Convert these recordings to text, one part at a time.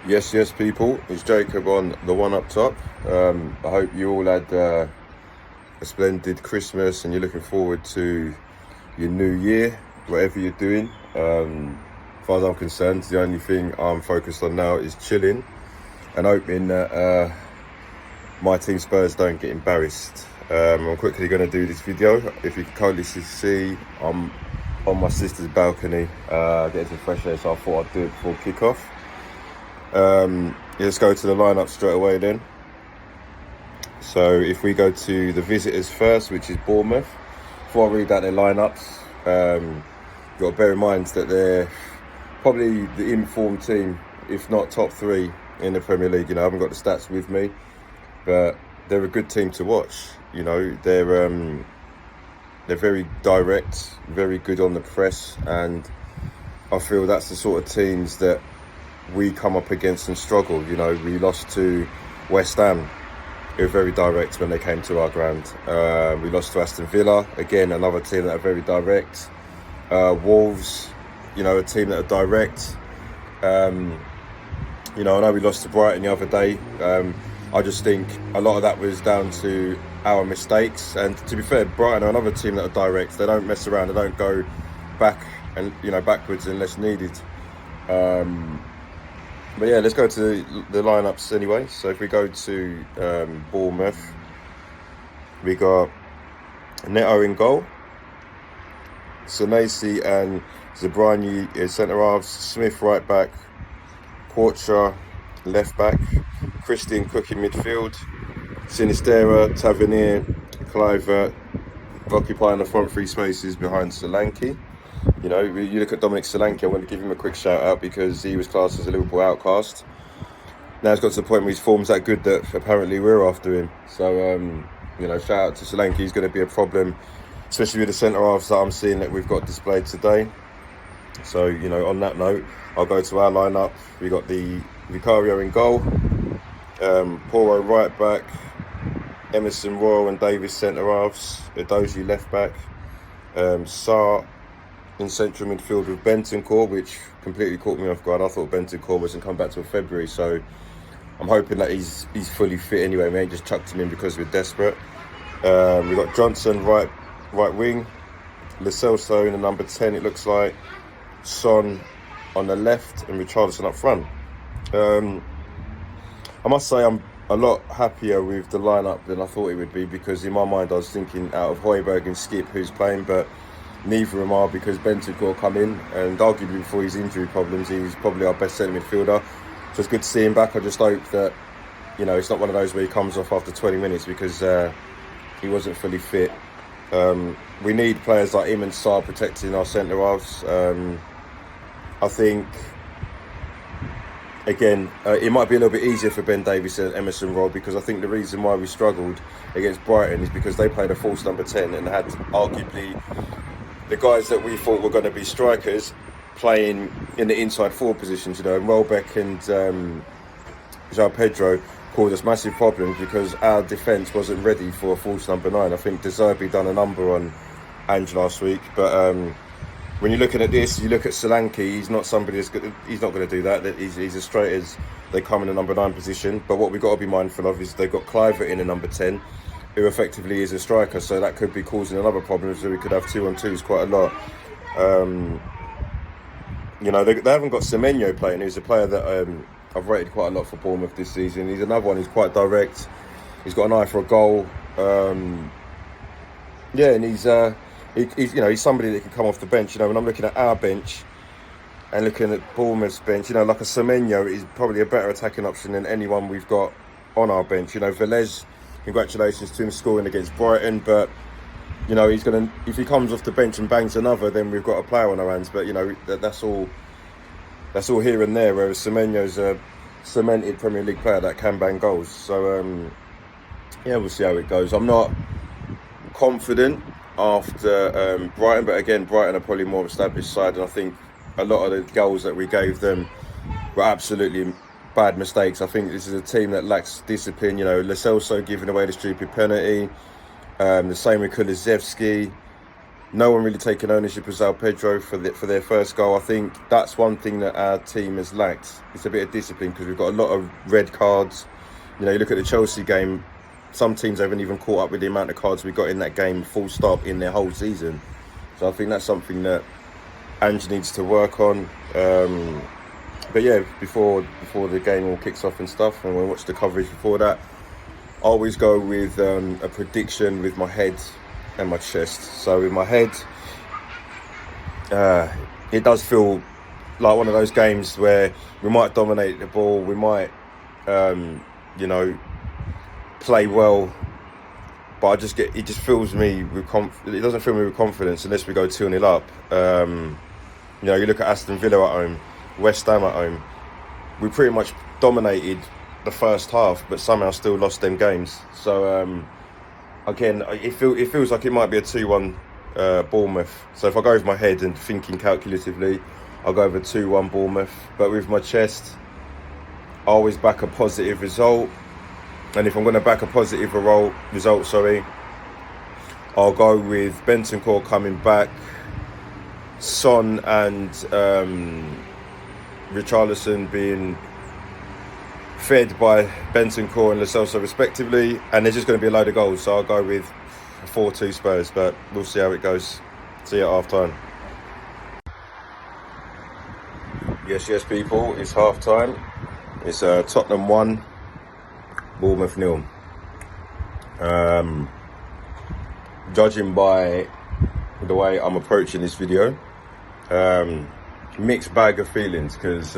Yes, people. It's Jacob on the one up top. I hope you all had a splendid Christmas and you're looking forward to your new year, whatever you're doing. As far as I'm concerned, the only thing I'm focused on now is chilling and hoping that my team Spurs don't get embarrassed. I'm quickly going to do this video. If you can kindly see, I'm on my sister's balcony getting some fresh air, so I thought I'd do it before kick-off. Let's go to the lineup straight away then. So if we go to the visitors first, which is Bournemouth, before I read out their lineups, you've got to bear in mind that they're probably the informed team, if not top three in the Premier League. I haven't got the stats with me, but they're a good team to watch. They're very direct, very good on the press, and I feel that's the sort of teams that we come up against and struggle. We lost to West Ham, who were very direct when they came to our ground. We lost to Aston Villa, again, another team that are very direct. Wolves, a team that are direct. I know we lost to Brighton the other day. I just think a lot of that was down to our mistakes. And to be fair, Brighton are another team that are direct. They don't mess around. They don't go back and backwards unless needed. But yeah, let's go to the lineups anyway. So if we go to Bournemouth, we got Neto in goal, Senesi and Zabrani is centre halves, Smith right back, Porcher left back, Christian Cook in midfield, Sinistera, Tavernier, Clive occupying the front three spaces behind Solanke. You look at Dominic Solanke, I want to give him a quick shout out because he was classed as a Liverpool outcast. Now it's got to the point where his form's that good that apparently we're after him. So, shout out to Solanke. He's going to be a problem, especially with the centre halves that I'm seeing that we've got displayed today. So, on that note, I'll go to our lineup. We got the Vicario in goal, Poro right back, Emerson, Royal and Davis centre halves, Edozie left back, Sarr in central midfield with Bentancur, which completely caught me off guard. I thought Bentancur wasn't come back till February, so I'm hoping that he's fully fit anyway. We ain't just chucked him in because we're desperate. We've got Johnson right wing, Lo Celso in the number 10, it looks like, Son on the left and Richarlison up front. I must say I'm a lot happier with the lineup than I thought it would be, because in my mind I was thinking out of Højbjerg and Skip who's playing, but neither of them are, because Bentancur come in, and arguably before his injury problems, he's probably our best centre midfielder. So it's good to see him back. I just hope that, it's not one of those where he comes off after 20 minutes because he wasn't fully fit. We need players like him and Sarr protecting our centre halves. I think, again, it might be a little bit easier for Ben Davies and Emerson Royal, because I think the reason why we struggled against Brighton is because they played a false number 10 and had arguably the guys that we thought were going to be strikers playing in the inside forward positions. Welbeck and João Pedro caused us massive problems because our defence wasn't ready for a false number 9. I think De Zerbi done a number on Ange last week, but when you're looking at this, you look at Solanke, he's not somebody that's good, he's not going to do that. He's as straight as they come in the number 9 position. But what we've got to be mindful of is they've got Clivert in the number 10, who effectively is a striker, so that could be causing another problem, so we could have 2-on-2s quite a lot. They haven't got Semenyo playing, who's a player that I've rated quite a lot for Bournemouth this season. He's another one who's quite direct, he's got an eye for a goal, and he's somebody that can come off the bench. When I'm looking at our bench and looking at Bournemouth's bench, like a Semenyo is probably a better attacking option than anyone we've got on our bench. Velez, congratulations to him scoring against Brighton, but he's gonna, if he comes off the bench and bangs another, then we've got a player on our hands. But that's all here and there, whereas Semenyo's a cemented Premier League player that can bang goals. So we'll see how it goes. I'm not confident after Brighton, but again, Brighton are probably more established side, and I think a lot of the goals that we gave them were absolutely bad mistakes. I think this is a team that lacks discipline. Lo Celso giving away the stupid penalty, the same with Kulusevski. no one really taking ownership of Sao Pedro for their first goal. I think that's one thing that our team has lacked. It's a bit of discipline because we've got a lot of red cards. You know, you look at the Chelsea game, some teams haven't even caught up with the amount of cards we got in that game, full stop, in their whole season. So I think that's something that Ange needs to work on. But yeah, before the game all kicks off and stuff, and we watch the coverage before that, I always go with a prediction with my head and my chest. So with my head, it does feel like one of those games where we might dominate the ball, we might, play well, but it just fills me with it doesn't fill me with confidence unless we go 2-0 up. You look at Aston Villa at home, West Ham at home. We pretty much dominated the first half, but somehow still lost them games. So again, it feels like it might be a 2-1 Bournemouth. So if I go with my head and thinking calculatively, I'll go with a 2-1 Bournemouth. But with my chest, I always back a positive result. And if I'm going to back a positive result, I'll go with Bentancur coming back, Son and Richarlison being fed by Bentancur and Lo Celso respectively, and there's just going to be a load of goals. So I'll go with 4-2 Spurs, but we'll see how it goes. See you at half time. Yes, people, it's half time. It's Tottenham 1, Bournemouth 0. Judging by the way I'm approaching this video, mixed bag of feelings, because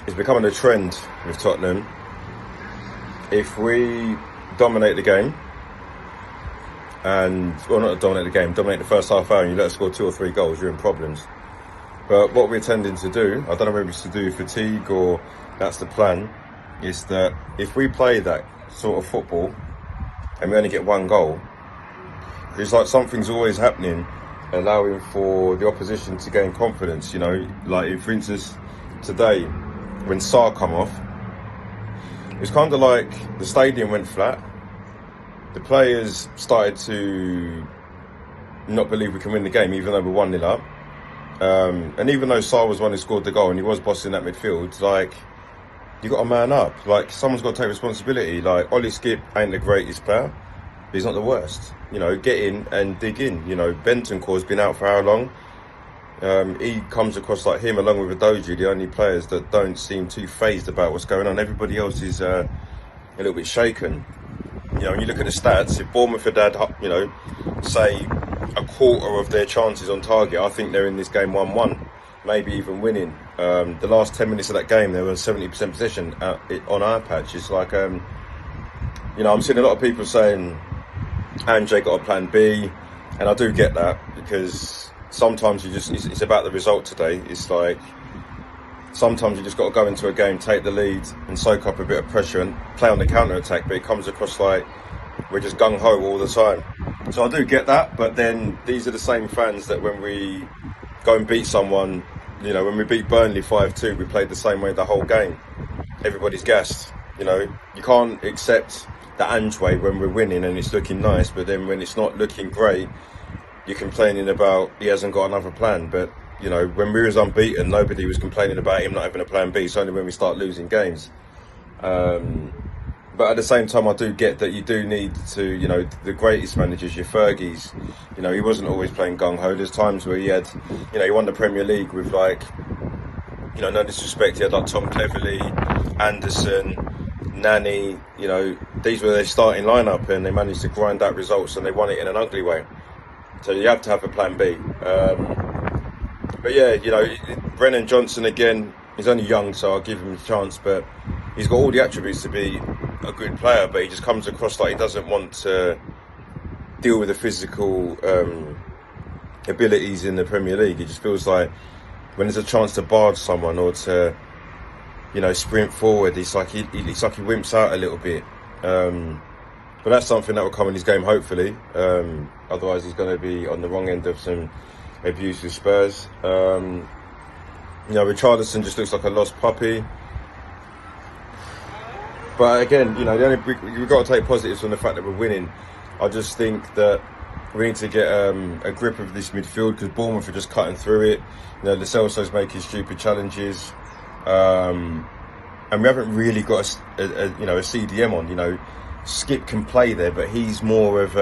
it's becoming a trend with Tottenham. If we dominate the game, dominate the first half hour, and you let us score 2 or 3 goals, you're in problems. But what we're tending to do, I don't know whether it's to do fatigue or that's the plan, is that if we play that sort of football and we only get 1 goal, it's like something's always happening, allowing for the opposition to gain confidence. You know, like for instance, today when Sarr come off, it's kind of like the stadium went flat. The players started to not believe we can win the game, even though we're 1-0 up. And even though Sarr was one who scored the goal and he was bossing that midfield, like, you got to man up. Like, someone's got to take responsibility. Like, Ollie Skip ain't the greatest player, but he's not the worst. You know, get in and dig in. You know, Bentancur's been out for how long? He comes across like him, along with Adoji, the only players that don't seem too phased about what's going on. Everybody else is a little bit shaken. You know, when you look at the stats, if Bournemouth had had, say, a quarter of their chances on target, I think they're in this game 1-1, maybe even winning. The last 10 minutes of that game, there was 70% possession on our patch. It's like, I'm seeing a lot of people saying Ange got a plan B, and I do get that, because sometimes it's about the result today. It's like, sometimes you just got to go into a game, take the lead and soak up a bit of pressure and play on the counter-attack, but it comes across like we're just gung-ho all the time. So I do get that, but then these are the same fans that when we go and beat someone, when we beat Burnley 5-2, we played the same way the whole game. Everybody's gassed. You can't accept the Ange way when we're winning and it's looking nice, but then when it's not looking great, you're complaining about he hasn't got another plan. But when we was unbeaten, nobody was complaining about him not having a plan B. It's only when we start losing games. But at the same time, I do get that you do need to, the greatest managers, your Fergies, he wasn't always playing gung-ho. There's times where he had, he won the Premier League with like, no disrespect, he had like Tom Cleverley, Anderson, Nani, these were their starting lineup, and they managed to grind out results, and they won it in an ugly way. So you have to have a plan B. But yeah, Brennan Johnson again, he's only young, so I'll give him a chance, but he's got all the attributes to be a good player, but he just comes across like he doesn't want to deal with the physical abilities in the Premier League. It just feels like when there's a chance to barge someone or to, sprint forward, it's like he wimps out a little bit. But that's something that will come in his game, hopefully. Otherwise, he's going to be on the wrong end of some abuse with Spurs. Richarlison just looks like a lost puppy. But again, we've got to take positives from the fact that we're winning. I just think that We need to get a grip of this midfield because Bournemouth are just cutting through it. You know, Lo Celso's making stupid challenges, and we haven't really got a CDM on. You know, Skip can play there, but he's more of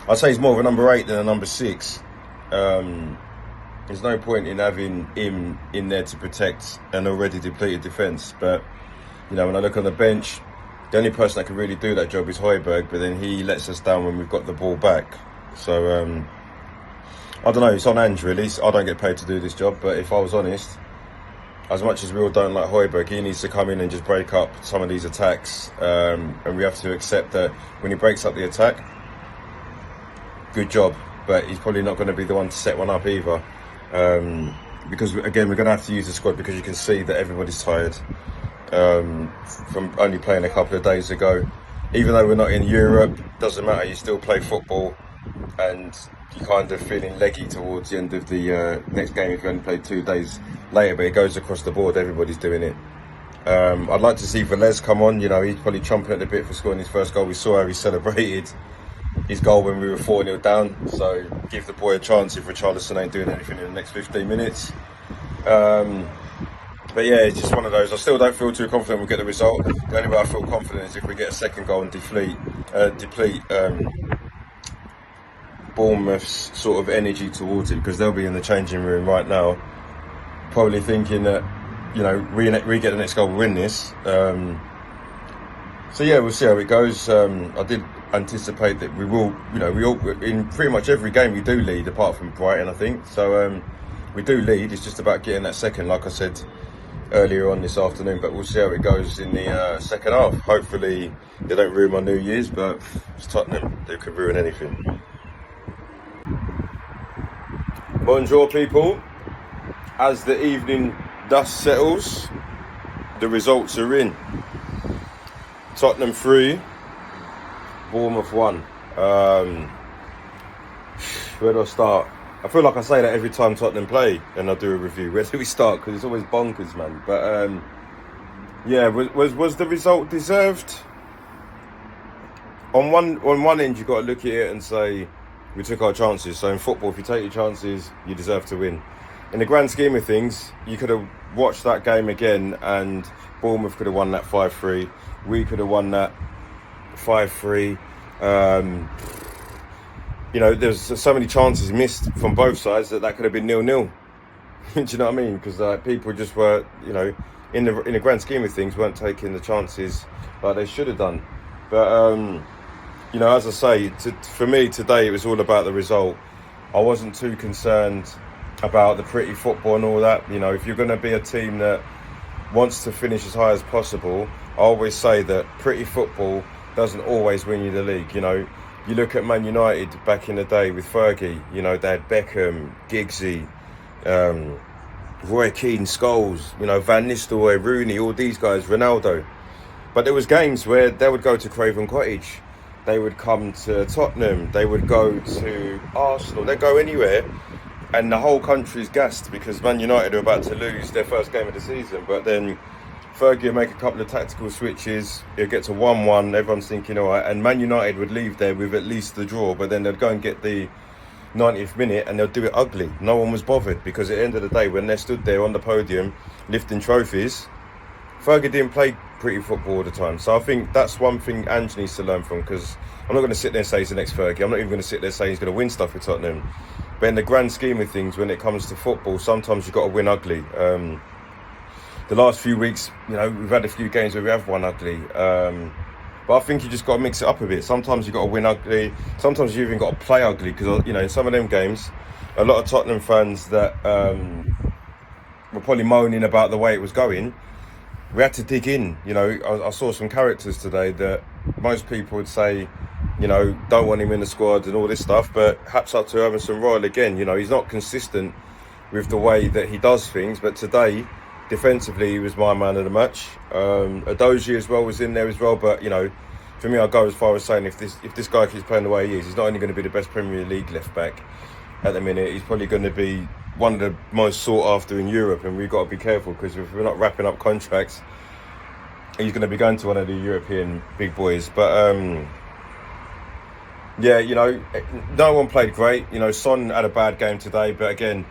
I'd say he's more of a number 8 than a number 6. There's no point in having him in there to protect an already depleted defence. But you know, when I look on the bench, the only person that can really do that job is Højbjerg, but then he lets us down when we've got the ball back. So I don't know, it's on Ange really. I don't get paid to do this job, but if I was honest, as much as we all don't like Højbjerg, he needs to come in and just break up some of these attacks, and we have to accept that when he breaks up the attack, good job, but he's probably not going to be the one to set one up either, because again we're going to have to use the squad because you can see that everybody's tired from only playing a couple of days ago. Even though we're not in Europe, doesn't matter, you still play football, and you're kind of feeling leggy towards the end of the next game if you only played 2 days later, but it goes across the board, everybody's doing it. I'd like to see Velez come on. You know, he's probably chomping at the bit for scoring his first goal. We saw how he celebrated his goal when we were 4-0 down, so give the boy a chance if Richarlison ain't doing anything in the next 15 minutes. But yeah, it's just one of those. I still don't feel too confident we'll get the result. The only way I feel confident is if we get a second goal and deplete Bournemouth's sort of energy towards it, because they'll be in the changing room right now probably thinking that, you know, we get the next goal, we win this. So yeah, we'll see how it goes. I did anticipate that we will, you know, we all, in pretty much every game we do lead apart from Brighton, I think. So we do lead, it's just about getting that second, like I said earlier on this afternoon, but we'll see how it goes in the second half. Hopefully they don't ruin my New Year's, but it's Tottenham, they could ruin anything. Bonjour people, as the evening dust settles, the results are in. Tottenham 3, Bournemouth 1. Where do I start? I feel like I say that every time Tottenham play and I do a review. Where do we start? Because it's always bonkers, man. But yeah, was the result deserved? On one end, you've got to look at it and say we took our chances. So in football, if you take your chances, you deserve to win. In the grand scheme of things, you could have watched that game again and Bournemouth could have won that 5-3. We could have won that 5-3. You know, there's so many chances missed from both sides that could have been 0-0. Do you know what I mean? Because people just were, you know, in the grand scheme of things, weren't taking the chances like they should have done. But you know, as I say, for me today, it was all about the result. I wasn't too concerned about the pretty football and all that. You know, if you're going to be a team that wants to finish as high as possible, I always say that pretty football doesn't always win you the league. You know, you look at Man United back in the day with Fergie, you know, they had Beckham, Giggsy, Roy Keane, Scholes, you know, Van Nistelrooy, Rooney, all these guys, Ronaldo. But there was games where they would go to Craven Cottage, they would come to Tottenham, they would go to Arsenal, they'd go anywhere, and the whole country's gassed because Man United are about to lose their first game of the season. But then Fergie would make a couple of tactical switches, it'd get to 1-1, everyone's thinking, all right, and Man United would leave there with at least the draw, but then they'd go and get the 90th minute and they'll do it ugly. No one was bothered, because at the end of the day, when they stood there on the podium lifting trophies, Fergie didn't play pretty football all the time. So I think that's one thing Ange needs to learn from, because I'm not going to sit there and say he's the next Fergie. I'm not even going to sit there and say he's going to win stuff with Tottenham. But in the grand scheme of things, when it comes to football, sometimes you've got to win ugly. The last few weeks, you know, we've had a few games where we have won ugly. But I think you just got to mix it up a bit. Sometimes you've got to win ugly. Sometimes you've even got to play ugly. Because, you know, in some of them games, a lot of Tottenham fans that were probably moaning about the way it was going, we had to dig in. You know, I saw some characters today that most people would say, you know, don't want him in the squad and all this stuff. But hats up to Emerson Royal again. You know, he's not consistent with the way that he does things. But today, defensively, he was my man of the match. Adoji as well was in there as well. But, you know, for me, I'll go as far as saying if this guy keeps playing the way he is, he's not only going to be the best Premier League left back at the minute, he's probably going to be one of the most sought after in Europe. And we've got to be careful, because if we're not wrapping up contracts, he's going to be going to one of the European big boys. But Yeah, no one played great. Son had a bad game today, but again,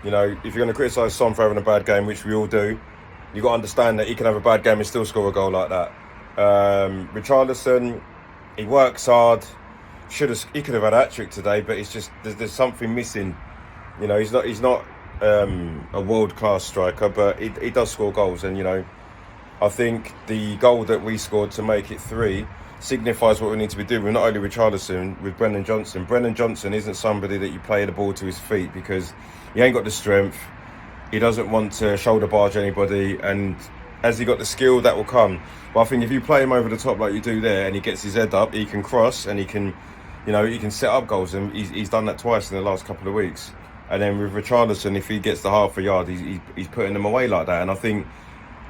if you're going to criticise Son for having a bad game, which we all do, you got to understand that he can have a bad game and still score a goal like that. Richarlison, he works hard. He could have had a hat-trick today, but it's just there's something missing. He's not a world-class striker, but he does score goals, and I think the goal that we scored to make it 3 signifies what we need to be doing with not only Richarlison, with Brennan Johnson. Brennan Johnson isn't somebody that you play the ball to his feet because he ain't got the strength. He doesn't want to shoulder barge anybody, and has he got the skill, that will come. But I think if you play him over the top like you do there, and he gets his head up, he can cross and he can set up goals, and he's done that twice in the last couple of weeks. And then with Richarlison, if he gets the half a yard, he's putting them away like that. And I think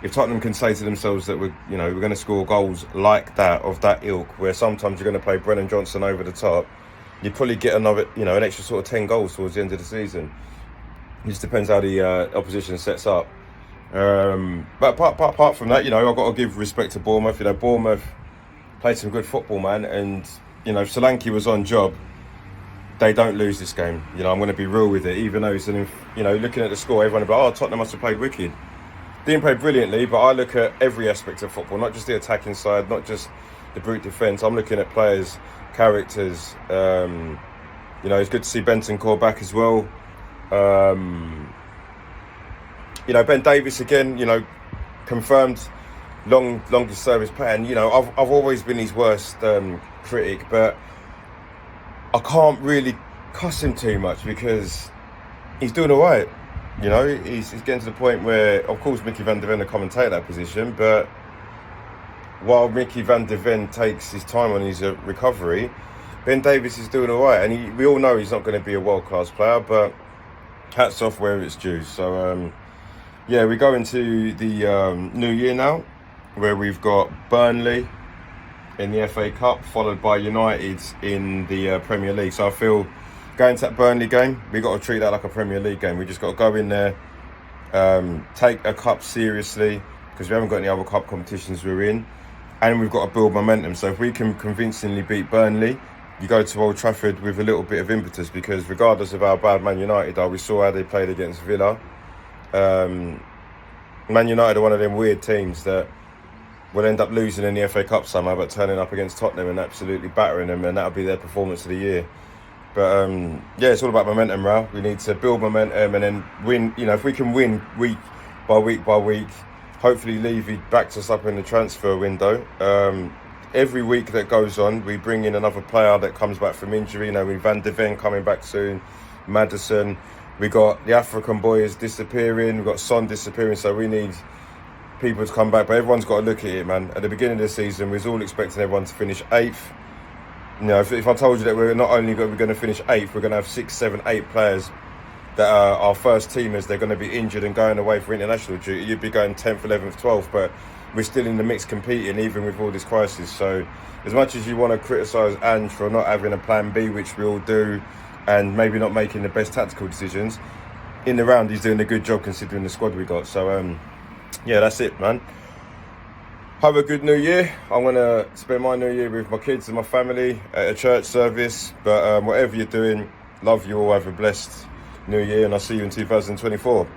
if Tottenham can say to themselves that we're going to score goals like that, of that ilk, where sometimes you're going to play Brennan Johnson over the top, you'd probably get another, an extra sort of 10 goals towards the end of the season. It just depends how the opposition sets up. But apart from that, I've got to give respect to Bournemouth. Bournemouth played some good football, man. And, if Solanke was on job, they don't lose this game. I'm going to be real with it. Even though it's looking at the score, everyone will be like, oh, Tottenham must have played wicked. Didn't play brilliantly, but I look at every aspect of football, not just the attacking side, not just the brute defence. I'm looking at players, characters. It's good to see Bentancur back as well. Ben Davies again, confirmed longest service player. And, I've always been his worst critic, but I can't really cuss him too much because he's doing all right. He's getting to the point where, of course, Mickey van der Ven will come and take that position, but while Mickey van der Ven takes his time on his recovery, Ben Davies is doing all right. And we all know he's not going to be a world-class player, but hats off where it's due. So, we go into the new year now, where we've got Burnley in the FA Cup, followed by United in the Premier League. So I feel going to that Burnley game, we've got to treat that like a Premier League game. We just got to go in there, take a cup seriously, because we haven't got any other cup competitions we're in, and we've got to build momentum. So if we can convincingly beat Burnley, you go to Old Trafford with a little bit of impetus, because regardless of how bad Man United are, we saw how they played against Villa. Man United are one of them weird teams that will end up losing in the FA Cup somehow, but turning up against Tottenham and absolutely battering them, and that'll be their performance of the year. But it's all about momentum, Raul. We need to build momentum and then win. If we can win week by week by week, hopefully Levy backs us up in the transfer window. Every week that goes on, we bring in another player that comes back from injury. With Van de Ven coming back soon, Maddison. We got the African boys disappearing. We've got Son disappearing. So we need people to come back. But everyone's got to look at it, man. At the beginning of the season, we was all expecting everyone to finish 8th. If I told you that we're not only going to finish 8th, we're going to have 6, 7, 8 players that are our first teamers. They're going to be injured and going away for international duty. You'd be going 10th, 11th, 12th, but we're still in the mix competing, even with all this crisis. So as much as you want to criticise Ange for not having a plan B, which we all do, and maybe not making the best tactical decisions, in the round he's doing a good job considering the squad we got. So that's it, man. Have a good new year. I'm going to spend my new year with my kids and my family at a church service. But whatever you're doing, love you all. Have a blessed new year, and I'll see you in 2024.